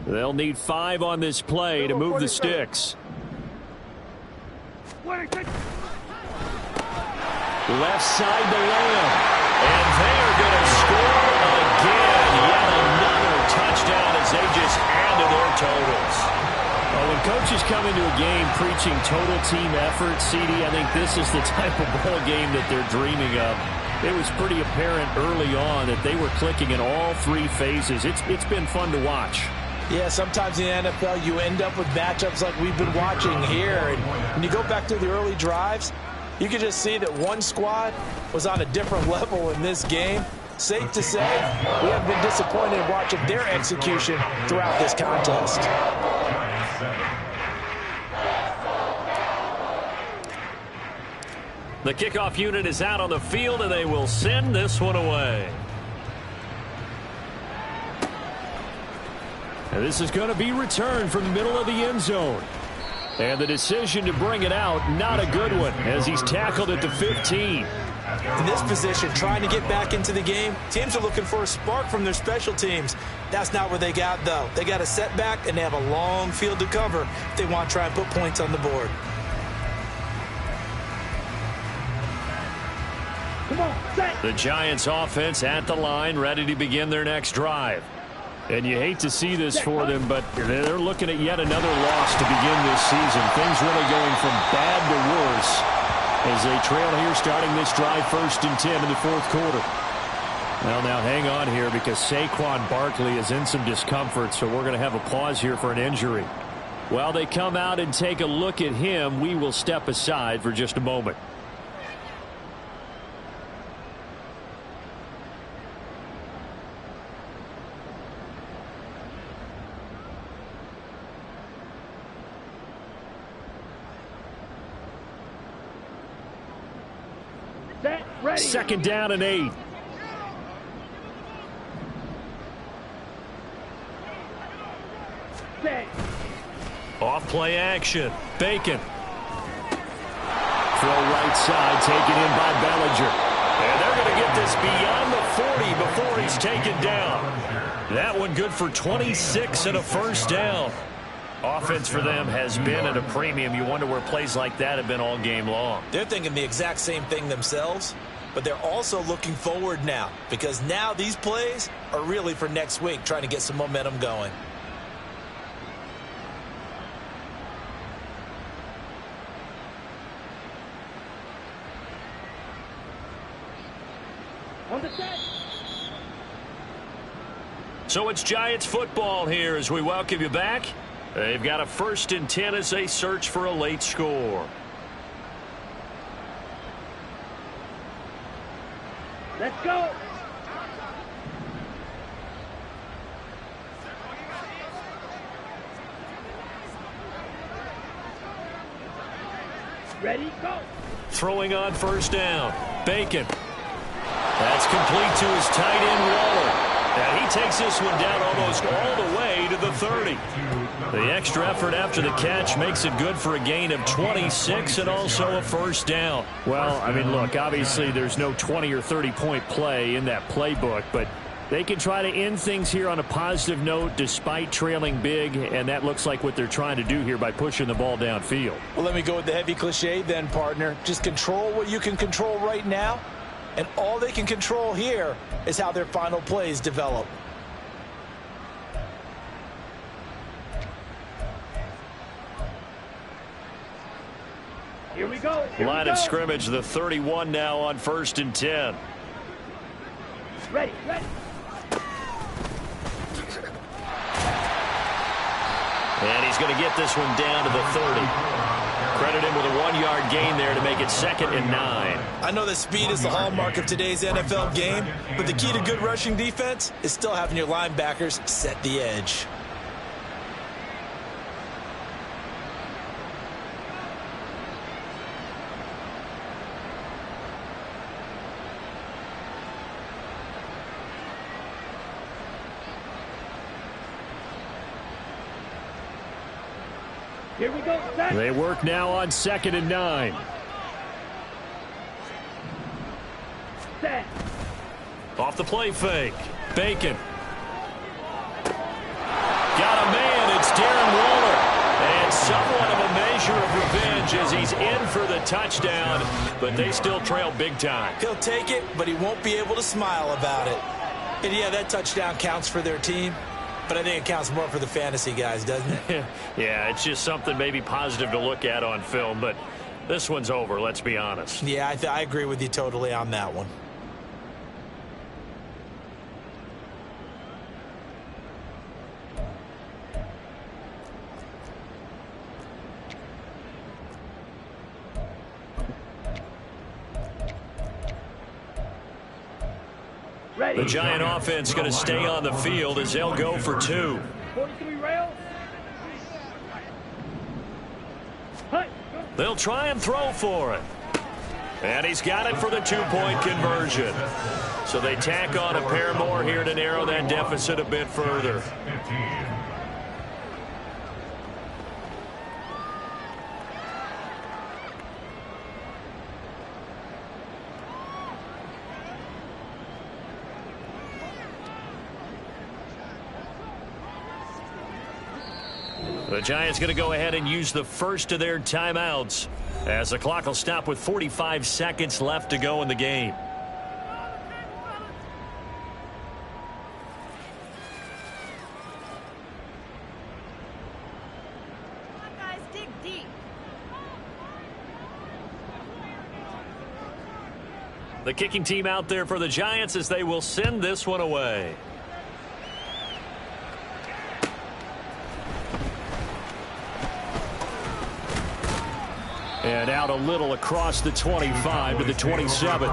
They'll need 5 on this play to move the sticks. Left side to Lamb. And they're going to score again. Yet another touchdown as they just add to their totals. Well, when coaches come into a game preaching total team effort, CD, I think this is the type of ball game that they're dreaming of. It was pretty apparent early on that they were clicking in all three phases. It's been fun to watch. Yeah, sometimes in the NFL you end up with matchups like we've been watching here. And when you go back to the early drives, you can just see that one squad was on a different level in this game. Safe to say, we have been disappointed in watching their execution throughout this contest. The kickoff unit is out on the field, and they will send this one away. And this is going to be returned from the middle of the end zone. And the decision to bring it out, not a good one, as he's tackled at the 15. In this position, trying to get back into the game, teams are looking for a spark from their special teams. That's not what they got, though. They got a setback, and they have a long field to cover if they want to try and put points on the board. Come on, set. The Giants offense at the line, ready to begin their next drive. And you hate to see this for them, but they're looking at yet another loss to begin this season. Things really going from bad to worse as they trail here starting this drive 1st and 10 in the 4th quarter. Well, now hang on here because Saquon Barkley is in some discomfort, so we're going to have a pause here for an injury. While they come out and take a look at him, we will step aside for just a moment. Set. Ready. 2nd down and 8. Set. Off play action. Bacon. Throw right side, taken in by Bellinger. And they're going to get this beyond the 40 before he's taken down. That one good for 26 and a 1st down. Offense for them has been at a premium. You wonder where plays like that have been all game long. They're thinking the exact same thing themselves, but they're also looking forward now because now these plays are really for next week, trying to get some momentum going. On the set. So it's Giants football here as we welcome you back. They've got a 1st and 10 as they search for a late score. Let's go. Ready, go. Throwing on 1st down. Bacon. That's complete to his tight end, Waller. And he takes this one down almost all the way to the 30. The extra effort after the catch makes it good for a gain of 26 and also a 1st down. Well, I mean, look, obviously there's no 20 or 30-point play in that playbook, but they can try to end things here on a positive note despite trailing big, and that looks like what they're trying to do here by pushing the ball downfield. Well, let me go with the heavy cliche then, partner. Just control what you can control right now, and all they can control here is how their final plays develop. Here we go. Line of scrimmage, the 31 now on 1st and 10. Ready, ready. And he's going to get this one down to the 30. Credit him with a 1-yard gain there to make it 2nd and 9. I know that speed is the hallmark of today's NFL game, but the key to good rushing defense is still having your linebackers set the edge. Here we go. Set. They work now on 2nd and 9. Set. Off the play fake. Bacon. Got a man. It's Darren Waller. And somewhat of a measure of revenge as he's in for the touchdown, but they still trail big time. He'll take it, but he won't be able to smile about it. And yeah, that touchdown counts for their team. But I think it counts more for the fantasy guys, doesn't it? Yeah, it's just something maybe positive to look at on film, but this one's over, let's be honest. Yeah, I agree with you totally on that one. The Giant offense going to stay on the field as they'll go for 2. 43 rails. They'll try and throw for it. And he's got it for the 2-point conversion. So they tack on a pair more here to narrow that deficit a bit further. The Giants going to go ahead and use the first of their timeouts as the clock will stop with 45 seconds left to go in the game. Come on, guys, dig deep. The kicking team out there for the Giants as they will send this one away. And out a little across the 25 to the 27.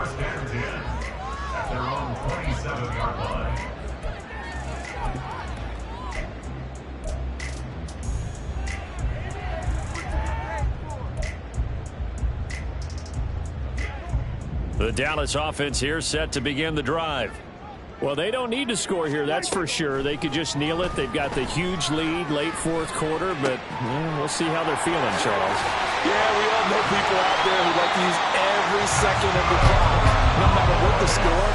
The Dallas offense here set to begin the drive. Well, they don't need to score here, that's for sure. They could just kneel it. They've got the huge lead late fourth quarter, but we'll see how they're feeling, Charles. Yeah, we all know people out there who like to use every second of the clock, no matter what the score.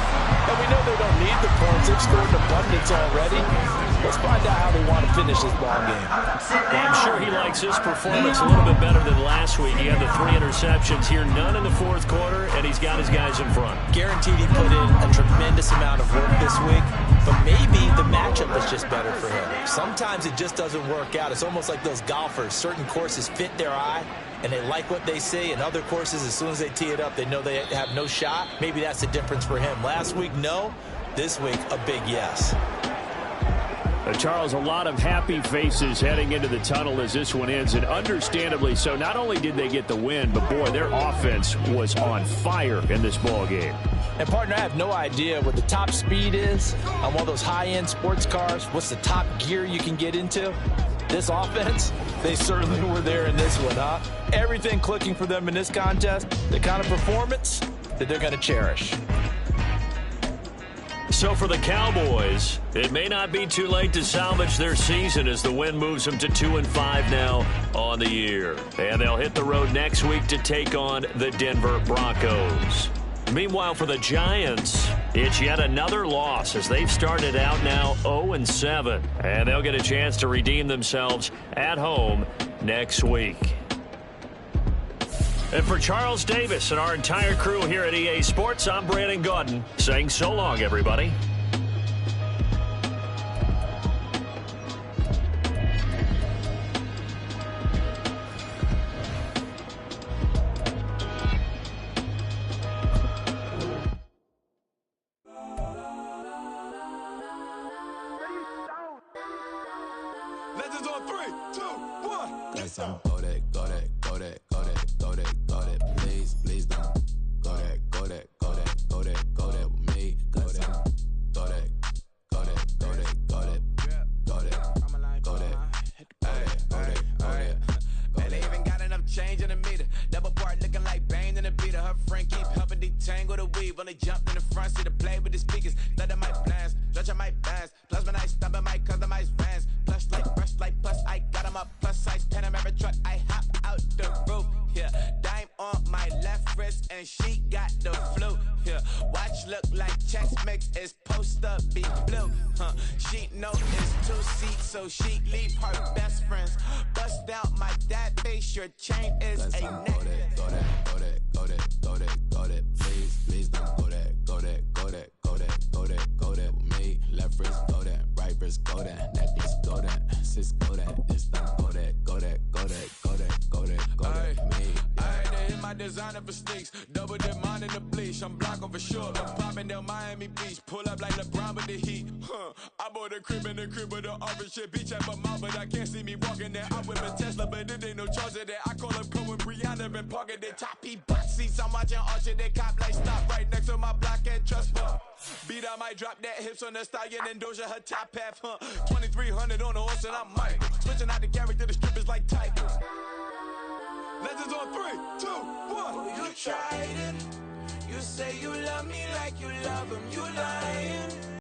And we know they don't need the points. They've scored in abundance already. Let's find out how they want to finish this ball game. Well, I'm sure he likes his performance a little bit better than last week. He had the 3 interceptions here, none in the fourth quarter, and he's got his guys in front. Guaranteed he put in a tremendous amount of work this week, but maybe the matchup is just better for him. Sometimes it just doesn't work out. It's almost like those golfers. Certain courses fit their eye, and they like what they see, and other courses, as soon as they tee it up, they know they have no shot. Maybe that's the difference for him. Last week, no. This week, a big yes. Charles, a lot of happy faces heading into the tunnel as this one ends, and understandably so. Not only did they get the win, but boy, their offense was on fire in this ball game. And partner, I have no idea what the top speed is on one of those high-end sports cars. What's the top gear you can get into? This offense, they certainly were there in this one, huh? Everything clicking for them in this contest, the kind of performance that they're going to cherish. So for the Cowboys, it may not be too late to salvage their season as the win moves them to 2-5 now on the year. And they'll hit the road next week to take on the Denver Broncos. Meanwhile, for the Giants, it's yet another loss as they've started out now 0-7. And they'll get a chance to redeem themselves at home next week. And for Charles Davis and our entire crew here at EA Sports, I'm Brandon Gaudin saying so long, everybody. Legends on 3, 2, 1. That's on go that, go that, go that, go that, go that, go that. Please, please don't go that, go that, go that, go that, go that with me. Go that, go that, go that, go that, go that, go that, go that, go that. Man, they even got enough change in the meter. Double part looking like Bane in the beater. Her friend keep helping detangle the weave. When they jumped in the front seat to play with the speakers. Let my plans, stretch on my bands. Plus when I stumble my customized vans. Plush like brush like plus I got them up. Plus size Panamera truck. I hop out the roof. Yeah, dime on my left wrist and she got the flu. Yeah, watch look like chest mix is supposed to be blue. She know it's 2 seats, so she leave her best friends. Bust out my dad face. Your chain is a neck. Go that, go that, go that, go that, go that. Please, please don't go that, go that, go that, go that, go that, go that with me. Left wrist, go that, right wrist. wrist golden, necklace golden, sis golden, it's not golden, golden, golden, golden, golden, golden, me. I had to hit my designer for sneaks, double the mine in the bleach. I'm block over short, I'm popping down Miami Beach, pull up like LeBron with the heat. I bought a crib in the crib with the orange shit, beach at my mouth, but I can't see me walking there. I whip a Tesla, but it ain't no charge of that. I call up Cohen, Brianna, and parking the top P box seats. I'm watching Archer, they cop like stop right next to my block and trust me. Beat, I might drop that hips on the stallion and Doja her top half, 2300 on the horse and I'm Mike. Switching out the character, the strippers like Tigers. Legends on 3, 2, 1. You tried it. You say you love me like you love him. You lied.